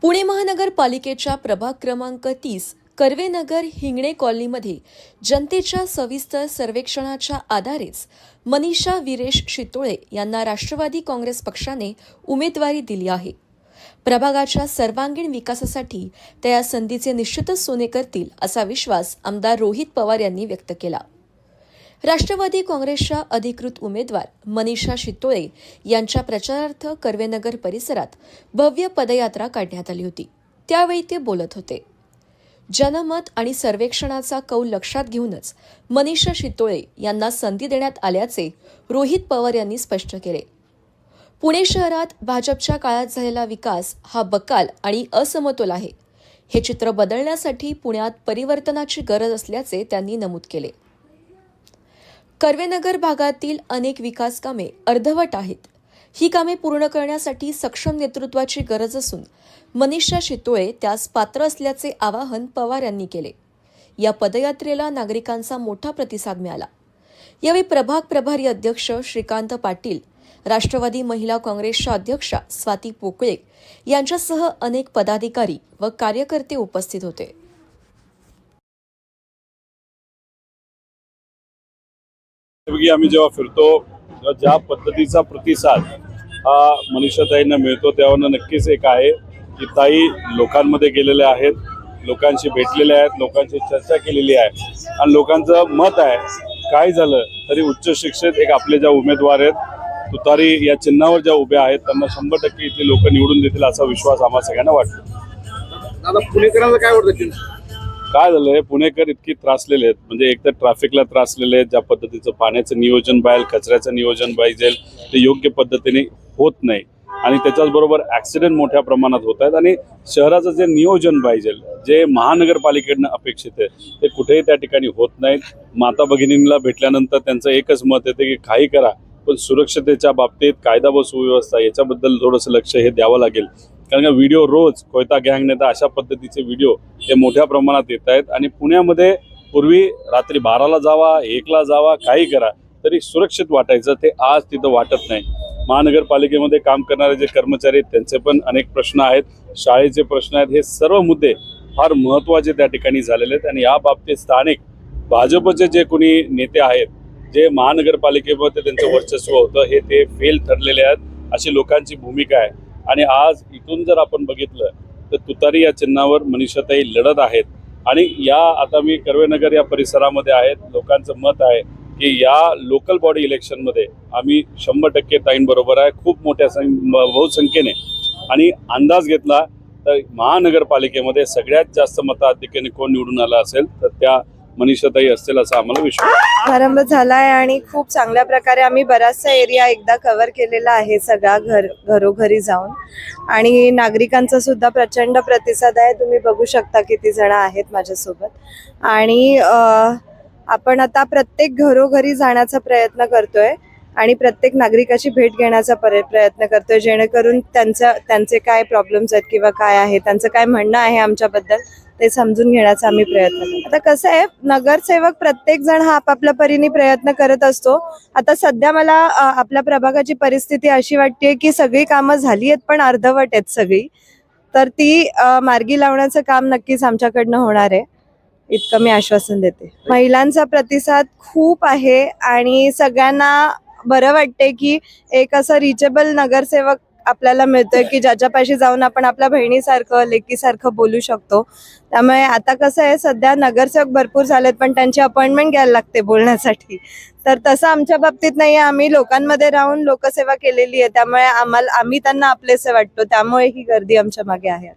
पुणे महानगरपालिकेच्या प्रभाग क्रमांक 30 कर्वेनगर हिंगणे कॉलनीमध्ये जनतेच्या सविस्तर सर्वेक्षणाच्या आधारेच मनीषा वीरेश शितोळे यांना राष्ट्रवादी काँग्रेस पक्षाने उमेदवारी दिली आहे। प्रभागाच्या सर्वांगीण विकासासाठी त्या या संधीचे निश्चितच सोने करतील असा विश्वास आमदार रोहित पवार यांनी व्यक्त केला। राष्ट्रवादी काँग्रेसच्या अधिकृत उमेदवार मनीषा शितोळे यांच्या प्रचारार्थ कर्वेनगर परिसरात भव्य पदयात्रा काढण्यात आली होती। त्यावेळी ते बोलत होते। जनमत आणि सर्वेक्षणाचा कौल लक्षात घेऊनच मनीषा शितोळे यांना संधी देण्यात आल्याचे रोहित पवार यांनी स्पष्ट केले। पुणे शहरात भाजपच्या काळात झालेला विकास हा बकाल आणि असमतोल आहे। हे चित्र बदलण्यासाठी पुण्यात परिवर्तनाची गरज असल्याचे त्यांनी नमूद केले। कर्वेनगर भागातील अनेक विकास कामे अर्धवट आहेत। ही कामे पूर्ण करण्यासाठी सक्षम नेतृत्वाची गरज असून मनीषा शितोळे त्यास पात्र असल्याचे आवाहन पवार यांनी केले। या पदयात्रेला नागरिकांचा मोठा प्रतिसाद मिळाला। यावेळी प्रभाग प्रभारी अध्यक्ष श्रीकांत पाटील, राष्ट्रवादी महिला काँग्रेसच्या अध्यक्षा स्वाती पोकळे यांच्यासह अनेक पदाधिकारी व कार्यकर्ते उपस्थित होते। आम्ही जेव्हा फिरतो ज्या पद्धतीचा प्रतिसाद हा मनीषाताईंना मिळतो त्यावरून नक्कीच एक आहे की ताई लोकांमध्ये गेलेल्या आहेत, लोकांशी भेटलेल्या आहेत, लोकांशी चर्चा केलेली आहे आणि लोकांचं मत आहे काय झालं तरी उच्च शिक्षित एक आपले ज्या उमेदवार आहेत तुतारी या चिन्हावर ज्या उभ्या आहेत त्यांना 100% इथले लोक निवडून देतील असा विश्वास आम्हाला सगळ्यांना वाटतो। आता पुणेकरांना काय वाटतं काय झालंय, पुणेकर इतकी त्रासलेले आहेत, म्हणजे एकतर ट्रॅफिकला त्रासलेले आहेत, ज्या पद्धतीचं पाण्याचं नियोजन पाहिजे, कचऱ्याचं नियोजन पाहिजे ते योग्य पद्धतीने होत नाही आणि त्याच्याचबरोबर ॲक्सिडेंट मोठ्या प्रमाणात होत आहेत आणि शहराचं जे नियोजन पाहिजे जे महानगरपालिकेकडनं अपेक्षित आहे ते कुठेही त्या ठिकाणी होत नाहीत। माता भगिनींना भेटल्यानंतर त्यांचं एकच मत येते की काही करा पण सुरक्षतेच्या बाबतीत कायदा व सुव्यवस्था याच्याबद्दल थोडंसं लक्ष हे द्यावं लागेल, कारण का व्हिडिओ रोज कोयता गँग नेता अशा पद्धतीचे व्हिडिओ हे मोठ्या प्रमाणात येत आहेत आणि पुण्यामध्ये पूर्वी रात्री 12ला जावा 1ला जावा काही करा तरी सुरक्षित वाटायचं ते आज तिथं वाटत नाही। महानगरपालिकेमध्ये काम करणारे जे कर्मचारी आहेत त्यांचे पण अनेक प्रश्न आहेत, शाळेचे प्रश्न आहेत, हे सर्व मुद्दे फार महत्त्वाचे त्या ठिकाणी झालेले आहेत आणि या बाबतीत स्थानिक भाजपचे जे कोणी नेते आहेत जे महानगरपालिकेमध्ये त्यांचं वर्चस्व होतं हे ते फेल ठरलेले आहेत अशी लोकांची भूमिका आहे आणि आज इथून जर आपण बघितलं तर तुतारी या चिन्हावर मनीषाताई लढत आहेत आणि या आता मी कर्वेनगर या परिसरामध्ये आहेत, लोकांचं मत आहे की या लोकल बॉडी इलेक्शनमध्ये आम्ही 100% ताईंबरोबर आहे खूप मोठ्या बहुसंख्येने आणि अंदाज घेतला तर महानगरपालिकेमध्ये सगळ्यात जास्त मताधिक्याने कोण निवडून आला असेल तर त्या मनीषाताई असतील असा आम्हाला विश्वास प्रारंभ झालाय आणि खूप चांगल्या प्रकारे आम्ही बराचसा एरिया एकदा कव्हर केलेला आहे सगळा घरोघरी जाऊन आणि नागरिकांचा सुद्धा प्रचंड प्रतिसाद आहे। तुम्ही बघू शकता किती जण आहेत माझ्यासोबत आणि आपण आता प्रत्येक घरोघरी जाण्याचा प्रयत्न करतोय आणि प्रत्येक नागरिकाची भेट घेण्याचा प्रयत्न करतोय जेणेकरून त्यांचे काय प्रॉब्लेम्स आहेत किंवा काय आहे त्यांचं काय म्हणणं आहे आमच्याबद्दल ते समजून घेण्याचा आम्ही प्रयत्न करतो। आता कसं आहे, नगरसेवक प्रत्येक जण हा आपापल्या परीने प्रयत्न करत असतो। आता सध्या मला आपल्या प्रभागाची परिस्थिती अशी वाटते की सगळी कामं झाली आहेत पण अर्धवट आहेत सगळी, तर ती मार्गी लावण्याचं काम नक्कीच आमच्याकडनं होणार आहे इतकं मी आश्वासन देते। महिलांचा प्रतिसाद खूप आहे आणि सगळ्यांना बरं वाटते की एक असं रिचेबल नगरसेवक आपल्याला मिळतोय की ज्याच्यापाशी जाऊन आपण आपल्या बहिणीसारखं लेकीसारखं बोलू शकतो। त्यामुळे आता कसं आहे, सध्या नगरसेवक भरपूर झालेत पण त्यांची अपॉइंटमेंट घ्यायला लागते बोलण्यासाठी, तर तसं आमच्या बाबतीत नाही आहे। आम्ही लोकांमध्ये राहून लोकसेवा केलेली आहे त्यामुळे आम्ही त्यांना आपलेसे वाटतो, त्यामुळे ही गर्दी आमच्या मागे आहे।